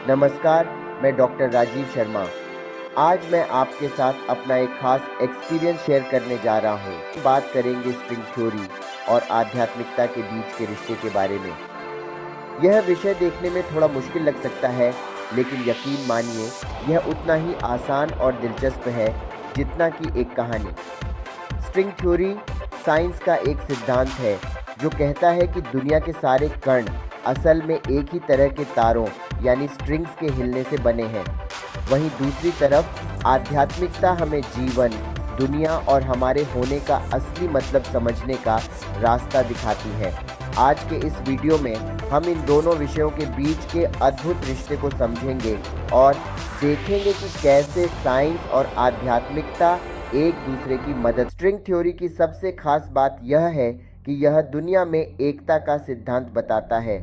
नमस्कार, मैं डॉक्टर राजीव शर्मा। आज मैं आपके साथ अपना एक खास एक्सपीरियंस शेयर करने जा रहा हूँ। बात करेंगे स्ट्रिंग थ्योरी और आध्यात्मिकता के बीच के रिश्ते के बारे में। यह विषय देखने में थोड़ा मुश्किल लग सकता है, लेकिन यकीन मानिए यह उतना ही आसान और दिलचस्प है जितना कि एक कहानी। स्ट्रिंग थ्योरी साइंस का एक सिद्धांत है जो कहता है कि दुनिया के सारे कण असल में एक ही तरह के तारों यानी स्ट्रिंग्स के हिलने से बने हैं। वहीं दूसरी तरफ आध्यात्मिकता हमें जीवन, दुनिया और हमारे होने का असली मतलब समझने का रास्ता दिखाती है। आज के इस वीडियो में हम इन दोनों विषयों के बीच के अद्भुत रिश्ते को समझेंगे और देखेंगे कि कैसे साइंस और आध्यात्मिकता एक दूसरे की मदद। स्ट्रिंग थ्योरी की सबसे खास बात यह है कि यह दुनिया में एकता का सिद्धांत बताता है।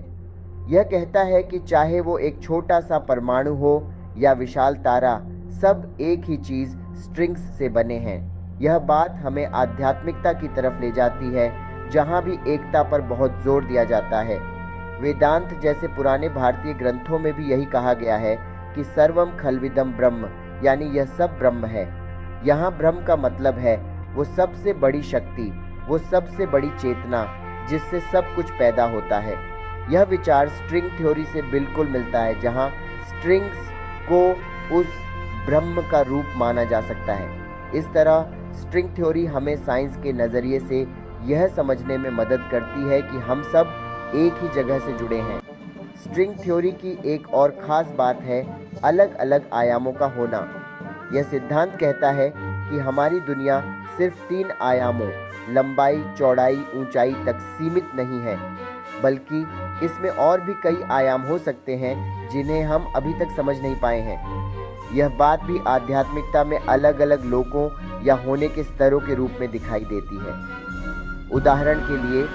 यह कहता है कि चाहे वो एक छोटा सा परमाणु हो या विशाल तारा, सब एक ही चीज़ स्ट्रिंग्स से बने हैं। यह बात हमें आध्यात्मिकता की तरफ ले जाती है, जहाँ भी एकता पर बहुत जोर दिया जाता है। वेदांत जैसे पुराने भारतीय ग्रंथों में भी यही कहा गया है कि सर्वम खलविदम ब्रह्म, यानी यह सब ब्रह्म है। यहाँ ब्रह्म का मतलब है वो सबसे बड़ी शक्ति, वो सबसे बड़ी चेतना जिससे सब कुछ पैदा होता है। यह विचार स्ट्रिंग थ्योरी से बिल्कुल मिलता है, जहाँ स्ट्रिंग्स को उस ब्रह्म का रूप माना जा सकता है। इस तरह स्ट्रिंग थ्योरी हमें साइंस के नज़रिए से यह समझने में मदद करती है कि हम सब एक ही जगह से जुड़े हैं। स्ट्रिंग थ्योरी की एक और ख़ास बात है अलग अलग आयामों का होना। यह सिद्धांत कहता है कि हमारी दुनिया सिर्फ 3 आयामों लंबाई, चौड़ाई, ऊंचाई तक सीमित नहीं है, बल्कि इसमें और भी कई आयाम हो सकते हैं जिन्हें हम अभी तक समझ नहीं पाए हैं। यह बात भी आध्यात्मिकता में अलग अलग लोकों या होने के स्तरों के रूप में दिखाई देती है। उदाहरण के लिए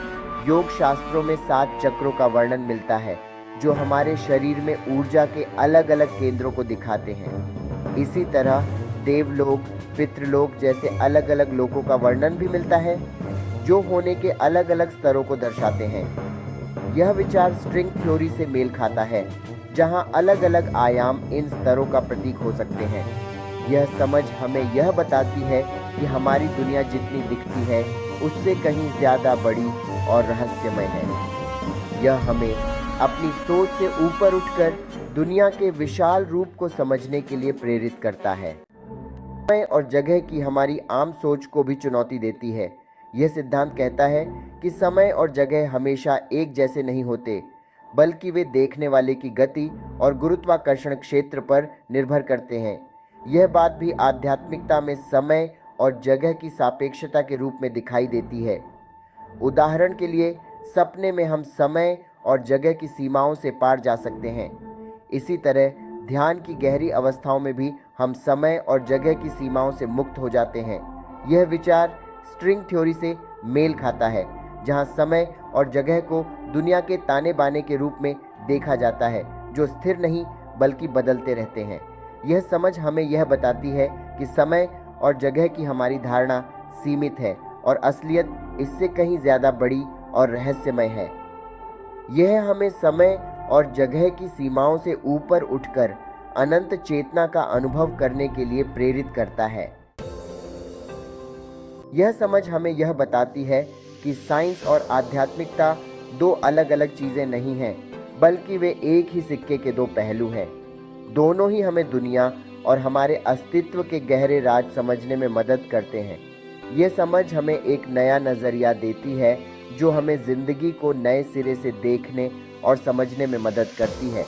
योग शास्त्रों में 7 चक्रों का वर्णन मिलता है जो हमारे शरीर में ऊर्जा के अलग अलग केंद्रों को दिखाते हैं। इसी तरह देवलोक, पितृलोक जैसे अलग अलग लोकों का वर्णन भी मिलता है जो होने के अलग अलग स्तरों को दर्शाते हैं। यह विचार स्ट्रिंग थ्योरी से मेल खाता है, जहां अलग अलग आयाम इन स्तरों का प्रतीक हो सकते हैं। यह समझ हमें यह बताती है कि हमारी दुनिया जितनी दिखती है उससे कहीं ज़्यादा बड़ी और रहस्यमय है। यह हमें अपनी सोच से ऊपर उठकर दुनिया के विशाल रूप को समझने के लिए प्रेरित करता है। समय और जगह की हमारी आम सोच को भी चुनौती देती है। यह सिद्धांत कहता है कि समय और जगह हमेशा एक जैसे नहीं होते, बल्कि वे देखने वाले की गति और गुरुत्वाकर्षण क्षेत्र पर निर्भर करते हैं। यह बात भी आध्यात्मिकता में समय और जगह की सापेक्षता के रूप में दिखाई देती है। उदाहरण के लिए सपने में हम समय और जगह की सीमाओं से पार जा सकते हैं। इसी तरह ध्यान की गहरी अवस्थाओं में भी हम समय और जगह की सीमाओं से मुक्त हो जाते हैं। यह विचार स्ट्रिंग थ्योरी से मेल खाता है, जहां समय और जगह को दुनिया के ताने बाने के रूप में देखा जाता है जो स्थिर नहीं बल्कि बदलते रहते हैं। यह समझ हमें यह बताती है कि समय और जगह की हमारी धारणा सीमित है और असलियत इससे कहीं ज़्यादा बड़ी और रहस्यमय है। यह हमें समय और जगह की सीमाओं से ऊपर उठकर अनंत चेतना का अनुभव करने के लिए प्रेरित करता है। यह समझ हमें यह बताती है कि साइंस और आध्यात्मिकता 2 अलग अलग चीज़ें नहीं हैं, बल्कि वे एक ही सिक्के के 2 पहलू हैं। दोनों ही हमें दुनिया और हमारे अस्तित्व के गहरे राज समझने में मदद करते हैं। यह समझ हमें एक नया नज़रिया देती है जो हमें ज़िंदगी को नए सिरे से देखने और समझने में मदद करती है।